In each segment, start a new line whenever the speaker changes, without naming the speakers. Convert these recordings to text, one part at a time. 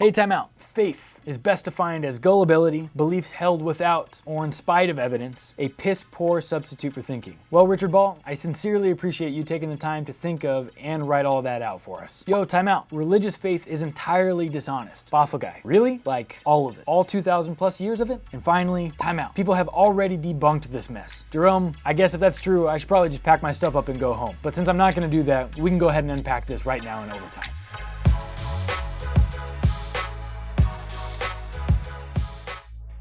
Hey, time out. Faith is best defined as gullibility, beliefs held without or in spite of evidence, a piss-poor substitute for thinking. Well, Richard Ball, I sincerely appreciate you taking the time to think of and write all of that out for us. Yo, time out. Religious faith is entirely dishonest. Boffle guy. Really? Like all of it. All 2,000 plus years of it? And finally, time out. People have already debunked this mess. Jerome, I guess if that's true, I should probably just pack my stuff up and go home. But since I'm not gonna do that, we can go ahead and unpack this right now in overtime.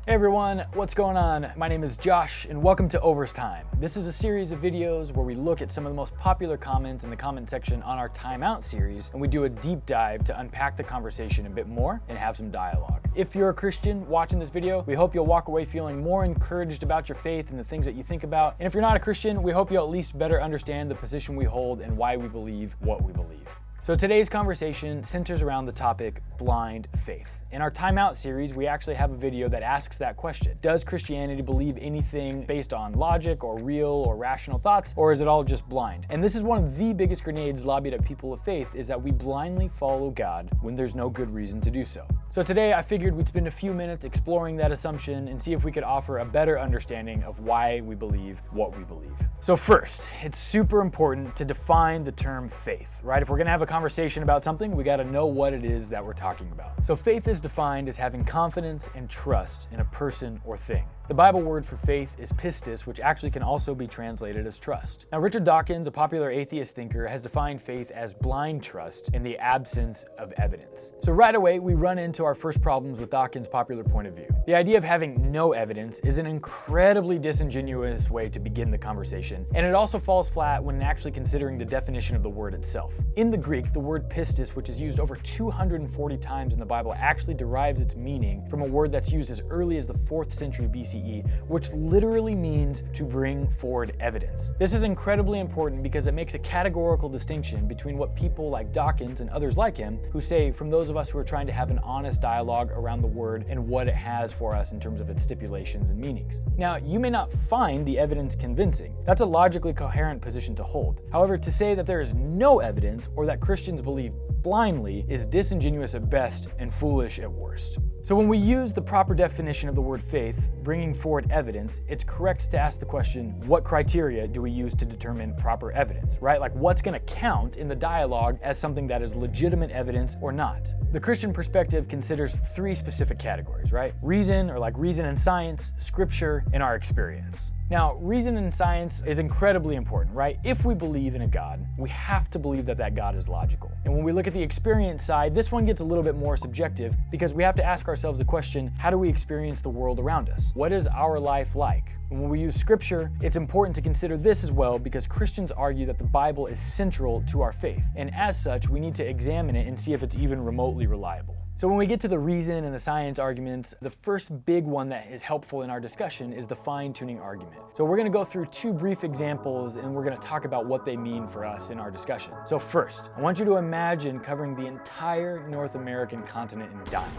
Hey everyone, what's going on? My name is Josh and welcome to Overtime. This is a series of videos where we look at some of the most popular comments in the comment section on our Time Out series, and we do a deep dive to unpack the conversation a bit more and have some dialogue. If you're a Christian watching this video, we hope you'll walk away feeling more encouraged about your faith and the things that you think about. And if you're not a Christian, we hope you'll at least better understand the position we hold and why we believe what we believe. So today's conversation centers around the topic blind faith. In our Time Out series, we actually have a video that asks that question. Does Christianity believe anything based on logic or real or rational thoughts, or is it all just blind? And this is one of the biggest grenades lobbied at people of faith, is that we blindly follow God when there's no good reason to do so. So today I figured we'd spend a few minutes exploring that assumption and see if we could offer a better understanding of why we believe what we believe. So first, it's super important to define the term faith, right? If we're gonna have a conversation about something, we gotta know what it is that we're talking about. So faith is defined as having confidence and trust in a person or thing. The Bible word for faith is pistis, which actually can also be translated as trust. Now, Richard Dawkins, a popular atheist thinker, has defined faith as blind trust in the absence of evidence. So right away, we run into our first problems with Dawkins' popular point of view. The idea of having no evidence is an incredibly disingenuous way to begin the conversation, and it also falls flat when actually considering the definition of the word itself. In the Greek, the word pistis, which is used over 240 times in the Bible, actually derives its meaning from a word that's used as early as the 4th century BCE, which literally means to bring forward evidence. This is incredibly important because it makes a categorical distinction between what people like Dawkins and others like him who say from those of us who are trying to have an honest dialogue around the word and what it has for us in terms of its stipulations and meanings. Now, you may not find the evidence convincing. That's a logically coherent position to hold. However, to say that there is no evidence or that Christians believe blindly is disingenuous at best and foolish at worst. So when we use the proper definition of the word faith, bringing forward evidence, it's correct to ask the question, what criteria do we use to determine proper evidence, right? Like what's gonna count in the dialogue as something that is legitimate evidence or not? The Christian perspective considers 3 specific categories, right? Reason, or like reason and science, scripture, and our experience. Now, reason and science is incredibly important, right? If we believe in a God, we have to believe that that God is logical. And when we look at the experience side, this one gets a little bit more subjective because we have to ask ourselves the question, how do we experience the world around us? What is our life like? And when we use scripture, it's important to consider this as well because Christians argue that the Bible is central to our faith. And as such, we need to examine it and see if it's even remotely reliable. So when we get to the reason and the science arguments, the first big one that is helpful in our discussion is the fine-tuning argument. So we're gonna go through 2 brief examples and we're gonna talk about what they mean for us in our discussion. So first, I want you to imagine covering the entire North American continent in dimes.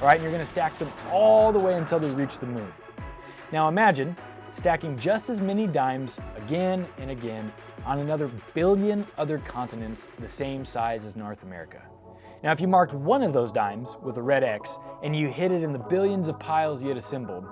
All right, and you're gonna stack them all the way until they reach the moon. Now imagine stacking just as many dimes again and again on another billion other continents the same size as North America. Now, if you marked one of those dimes with a red X and you hid it in the billions of piles you had assembled,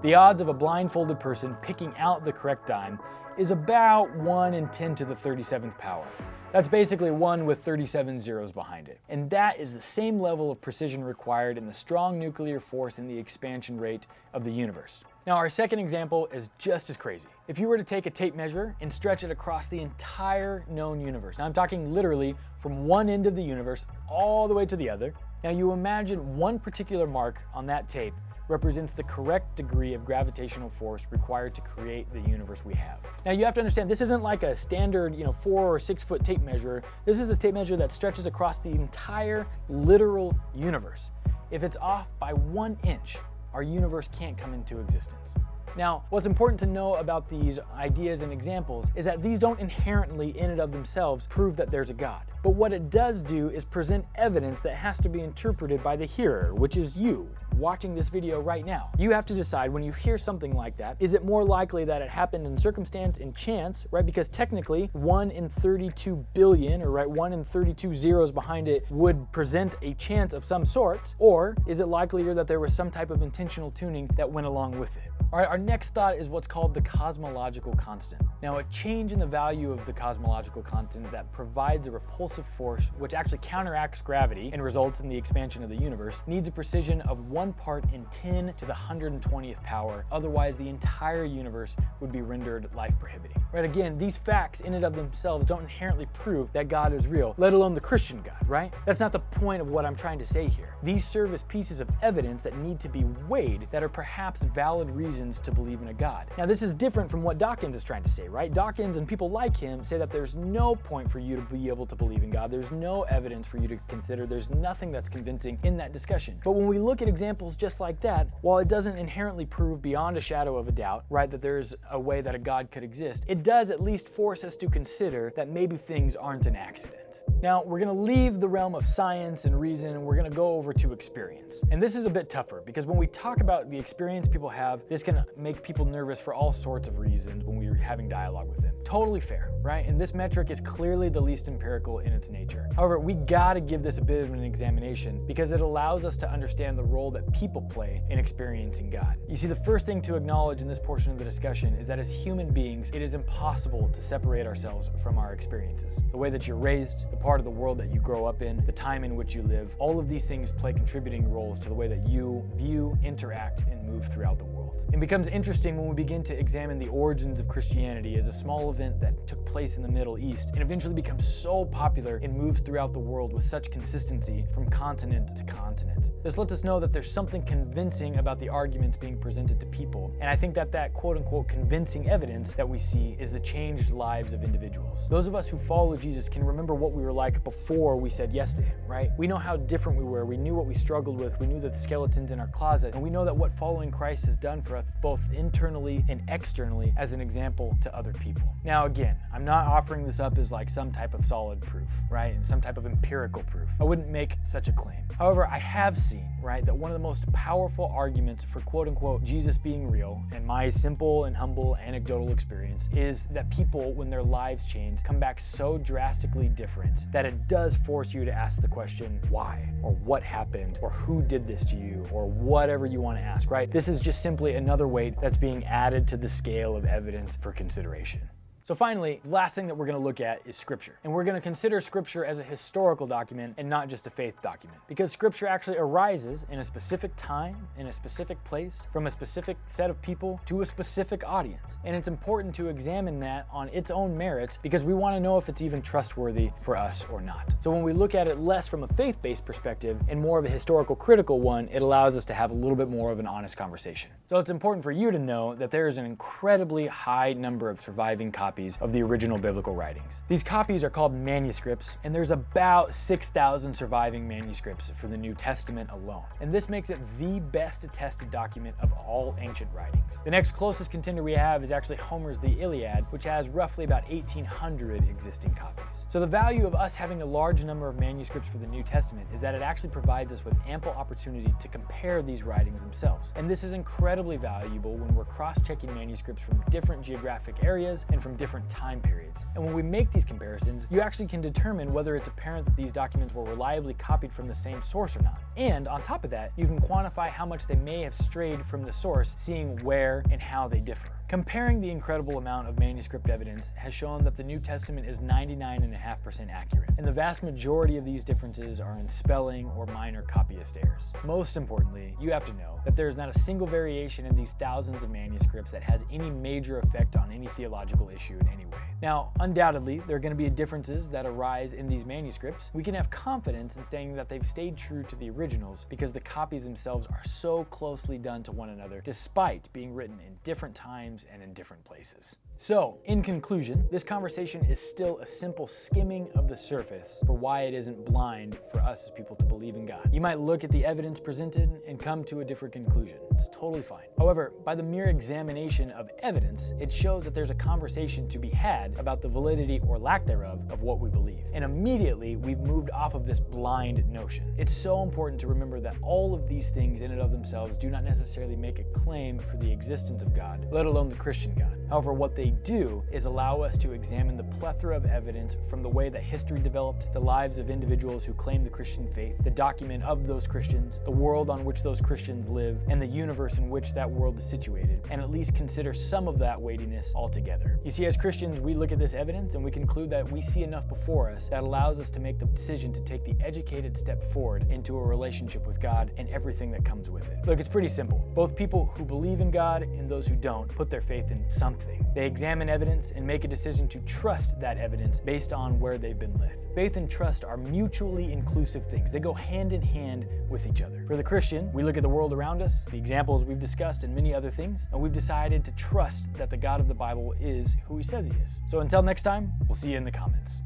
the odds of a blindfolded person picking out the correct dime is about 1 in 10 to the 37th power. That's basically 1 with 37 zeros behind it. And that is the same level of precision required in the strong nuclear force and the expansion rate of the universe. Now, our second example is just as crazy. If you were to take a tape measure and stretch it across the entire known universe, now I'm talking literally from one end of the universe all the way to the other. Now you imagine one particular mark on that tape represents the correct degree of gravitational force required to create the universe we have. Now you have to understand, this isn't like a standard 4 or 6 foot tape measure. This is a tape measure that stretches across the entire literal universe. If it's off by 1 inch, our universe can't come into existence. Now, what's important to know about these ideas and examples is that these don't inherently, in and of themselves, prove that there's a God. But what it does do is present evidence that has to be interpreted by the hearer, which is you, watching this video right now. You have to decide when you hear something like that, is it more likely that it happened in circumstance and chance, right? Because technically 1 in 32 billion, or right, 1 in 32 zeros behind it would present a chance of some sort, or is it likelier that there was some type of intentional tuning that went along with it? All right, our next thought is what's called the cosmological constant. Now, a change in the value of the cosmological constant that provides a repulsive force which actually counteracts gravity and results in the expansion of the universe needs a precision of 1 part in 10 to the 120th power. Otherwise, the entire universe would be rendered life prohibiting. Right, again, these facts in and of themselves don't inherently prove that God is real, let alone the Christian God, right? That's not the point of what I'm trying to say here. These serve as pieces of evidence that need to be weighed that are perhaps valid reasons to believe in a God. Now, this is different from what Dawkins is trying to say, right? Dawkins and people like him say that there's no point for you to be able to believe in God. There's no evidence for you to consider. There's nothing that's convincing in that discussion. But when we look at examples just like that, while it doesn't inherently prove beyond a shadow of a doubt, right, that there's a way that a God could exist, it does at least force us to consider that maybe things aren't an accident. Now, we're going to leave the realm of science and reason, and we're going to go over to experience. And this is a bit tougher because when we talk about the experience people have, this can make people nervous for all sorts of reasons when we're having dialogue with them. Totally fair, right? And this metric is clearly the least empirical in its nature. However, we got to give this a bit of an examination because it allows us to understand the role that people play in experiencing God. You see, the first thing to acknowledge in this portion of the discussion is that as human beings, it is impossible to separate ourselves from our experiences. The way that you're raised, the part of the world that you grow up in, the time in which you live, all of these things play contributing roles to the way that you view, interact, and move throughout the world. It becomes interesting when we begin to examine the origins of Christianity as a small event that took place in the Middle East and eventually becomes so popular and moves throughout the world with such consistency from continent to continent. This lets us know that there's something convincing about the arguments being presented to people, and I think that quote-unquote convincing evidence that we see is the changed lives of individuals. Those of us who follow Jesus can remember what we were like before we said yes to him, right? We know how different we were, we knew what we struggled with, we knew the skeletons in our closet, and we know that what following Christ has done for us both internally and externally as an example to other people. Now again, I'm not offering this up as like some type of solid proof, right? And some type of empirical proof. I wouldn't make such a claim. However, I have seen, right, that one of the most powerful arguments for quote-unquote Jesus being real, and my simple and humble anecdotal experience, is that people, when their lives change, come back so drastically different that it does force you to ask the question, why? Or what happened? Or who did this to you? Or whatever you want to ask, right? This is just simply another weight that's being added to the scale of evidence for consideration. So finally, the last thing that we're going to look at is Scripture. And we're going to consider Scripture as a historical document and not just a faith document. Because Scripture actually arises in a specific time, in a specific place, from a specific set of people to a specific audience. And it's important to examine that on its own merits because we want to know if it's even trustworthy for us or not. So when we look at it less from a faith-based perspective and more of a historical critical one, it allows us to have a little bit more of an honest conversation. So it's important for you to know that there is an incredibly high number of surviving copies of the original biblical writings. These copies are called manuscripts, and there's about 6,000 surviving manuscripts for the New Testament alone. And this makes it the best attested document of all ancient writings. The next closest contender we have is actually Homer's The Iliad, which has roughly about 1,800 existing copies. So the value of us having a large number of manuscripts for the New Testament is that it actually provides us with ample opportunity to compare these writings themselves. And this is incredibly valuable when we're cross-checking manuscripts from different geographic areas and from different time periods. And when we make these comparisons, you actually can determine whether it's apparent that these documents were reliably copied from the same source or not. And on top of that, you can quantify how much they may have strayed from the source, seeing where and how they differ. Comparing the incredible amount of manuscript evidence has shown that the New Testament is 99.5% accurate, and the vast majority of these differences are in spelling or minor copyist errors. Most importantly, you have to know that there is not a single variation in these thousands of manuscripts that has any major effect on any theological issue in any way. Now, undoubtedly, there are going to be differences that arise in these manuscripts. We can have confidence in saying that they've stayed true to the originals because the copies themselves are so closely done to one another, despite being written in different times and in different places. So, in conclusion, this conversation is still a simple skimming of the surface for why it isn't blind for us as people to believe in God. You might look at the evidence presented and come to a different conclusion. It's totally fine. However, by the mere examination of evidence, it shows that there's a conversation to be had about the validity or lack thereof of what we believe. And immediately, we've moved off of this blind notion. It's so important to remember that all of these things in and of themselves do not necessarily make a claim for the existence of God, let alone the Christian God. However, what they do is allow us to examine the plethora of evidence from the way that history developed, the lives of individuals who claim the Christian faith, the document of those Christians, the world on which those Christians live, and the universe in which that world is situated, and at least consider some of that weightiness altogether. You see, as Christians, we look at this evidence and we conclude that we see enough before us that allows us to make the decision to take the educated step forward into a relationship with God and everything that comes with it. Look, it's pretty simple. Both people who believe in God and those who don't put their faith in something. They examine evidence and make a decision to trust that evidence based on where they've been led. Faith and trust are mutually inclusive things. They go hand in hand with each other. For the Christian, we look at the world around us, the examples we've discussed, and many other things, and we've decided to trust that the God of the Bible is who he says he is. So until next time, we'll see you in the comments.